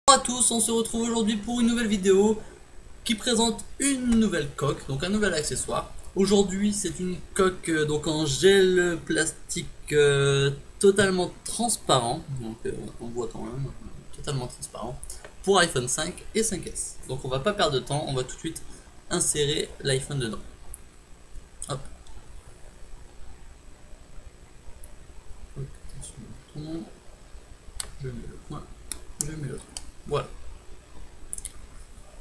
Bonjour à tous, on se retrouve aujourd'hui pour une nouvelle vidéo qui présente une nouvelle coque, donc un nouvel accessoire. Aujourd'hui c'est une coque donc en gel plastique totalement transparent, donc on voit quand même totalement transparent, pour iPhone 5 et 5S. Donc on va pas perdre de temps, on va tout de suite insérer l'iPhone dedans. Hop. Je mets le point, je mets l'autre. Voilà.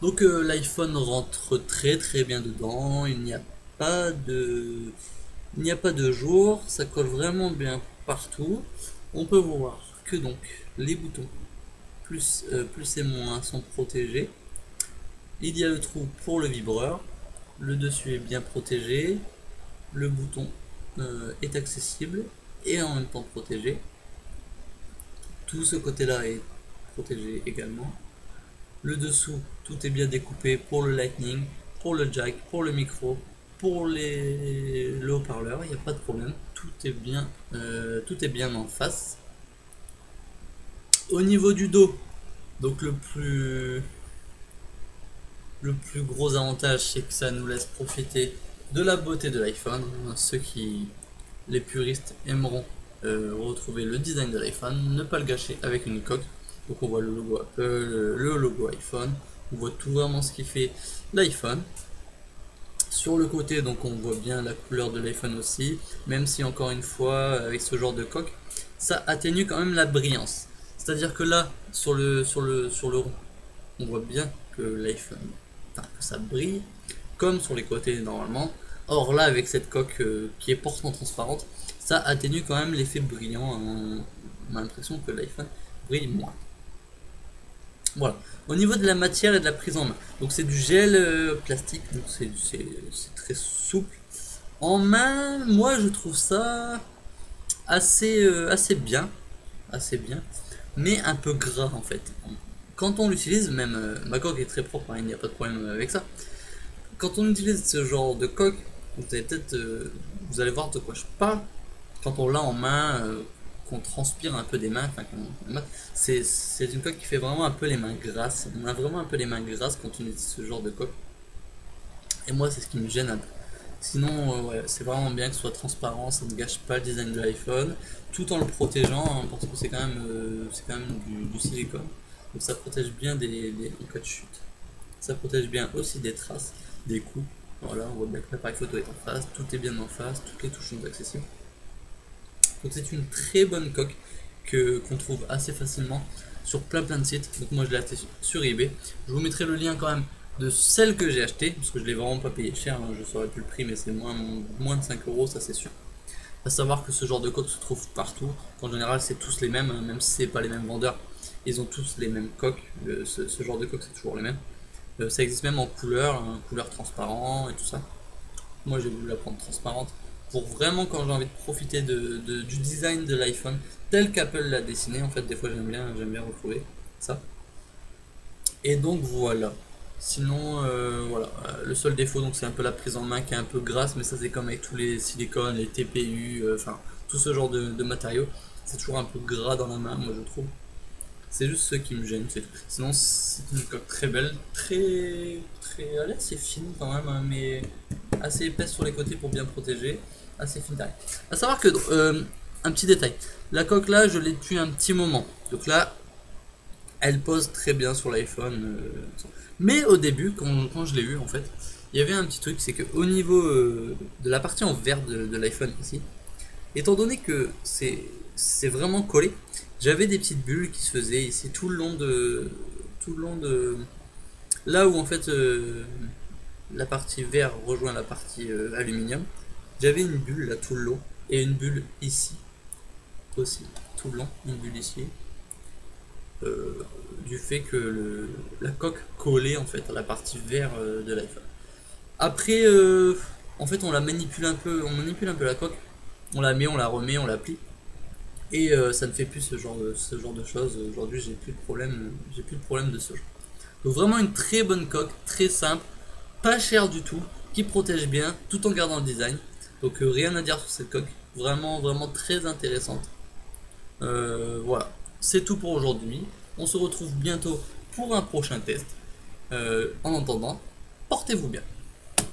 Donc l'iPhone rentre très bien dedans, il n'y a pas de jour, ça colle vraiment bien partout. On peut voir que donc les boutons plus et moins sont protégés. Il y a le trou pour le vibreur, le dessus est bien protégé, le bouton est accessible et en même temps protégé. Tout ce côté-là est protégé également. Le dessous, tout est bien découpé pour le lightning, pour le jack, pour le micro, pour le haut-parleur, il n'y a pas de problème. Tout est bien en face. Au niveau du dos, donc le plus gros avantage, c'est que ça nous laisse profiter de la beauté de l'iPhone. Les puristes aimeront retrouver le design de l'iPhone, ne pas le gâcher avec une coque. Donc on voit le logo Apple, le logo iPhone, on voit tout vraiment ce qui fait l'iPhone. Sur le côté, donc on voit bien la couleur de l'iPhone aussi, même si encore une fois, avec ce genre de coque, ça atténue quand même la brillance. C'est-à-dire que là, sur le rond, on voit bien que l'iPhone, enfin, que ça brille, comme sur les côtés normalement. Or là, avec cette coque qui est pourtant transparente, ça atténue quand même l'effet brillant. On a l'impression que l'iPhone brille moins. Voilà. Au niveau de la matière et de la prise en main, donc c'est du gel plastique, donc c'est très souple. En main, moi je trouve ça assez bien, mais un peu gras en fait. Quand on l'utilise, même ma coque est très propre, hein, il n'y a pas de problème avec ça. Quand on utilise ce genre de coque, vous allez voir de quoi je parle. Quand on l'a en main, qu'on transpire un peu des mains, c'est une coque qui fait vraiment un peu les mains grasses. On a vraiment un peu les mains grasses quand on utilise ce genre de coque. Et moi, c'est ce qui me gêne un peu. Sinon, ouais, c'est vraiment bien que ce soit transparent, ça ne gâche pas le design de l'iPhone, tout en le protégeant, hein, parce que c'est quand même du silicone. Donc ça protège bien en cas de chute. Ça protège bien aussi des traces, des coups. Voilà, on voit bien que l'appareil photo est en face, tout est bien en face, toutes les touches sont accessibles. Donc c'est une très bonne coque qu'on trouve assez facilement sur plein de sites. Donc moi je l'ai acheté sur eBay. Je vous mettrai le lien quand même de celle que j'ai acheté, parce que je l'ai vraiment pas payé cher, hein, je saurais plus le prix, mais c'est moins de 5 euros, ça c'est sûr. À savoir que ce genre de coque se trouve partout. En général c'est tous les mêmes, hein, même si c'est pas les mêmes vendeurs, ils ont tous les mêmes coques. Ce genre de coque c'est toujours les mêmes. Ça existe même en couleur, hein, couleur transparent et tout ça. Moi j'ai voulu la prendre transparente pour vraiment quand j'ai envie de profiter du design de l'iPhone tel qu'Apple l'a dessiné. En fait, des fois j'aime bien retrouver ça. Et donc voilà. Sinon, voilà, le seul défaut donc c'est un peu la prise en main qui est un peu grasse, mais ça c'est comme avec tous les silicones, les TPU, enfin tout ce genre de matériaux, c'est toujours un peu gras dans la main, moi je trouve. C'est juste ce qui me gêne, c'est tout. Sinon, c'est une coque très belle, elle est assez fine quand même, hein, mais assez épaisse sur les côtés pour bien protéger, assez fine derrière. À savoir que, un petit détail, la coque là, je l'ai depuis un petit moment. Donc là, elle pose très bien sur l'iPhone. Mais au début, quand je l'ai eu en fait, il y avait un petit truc, c'est que au niveau de la partie en vert de l'iPhone ici, étant donné que c'est vraiment collé, j'avais des petites bulles qui se faisaient ici tout le long de là où en fait la partie vert rejoint la partie aluminium. J'avais une bulle là tout le long et une bulle ici aussi tout le long, une bulle ici du fait que la coque collait en fait à la partie vert de l'iPhone. Après, en fait, on manipule un peu la coque, on la met, on la remet, on la plie. Et ça ne fait plus ce genre de choses. Aujourd'hui, j'ai plus de problème de ce genre. Donc vraiment une très bonne coque, très simple, pas cher du tout, qui protège bien, tout en gardant le design. Donc rien à dire sur cette coque, vraiment très intéressante. Voilà, c'est tout pour aujourd'hui. On se retrouve bientôt pour un prochain test. En attendant, portez-vous bien.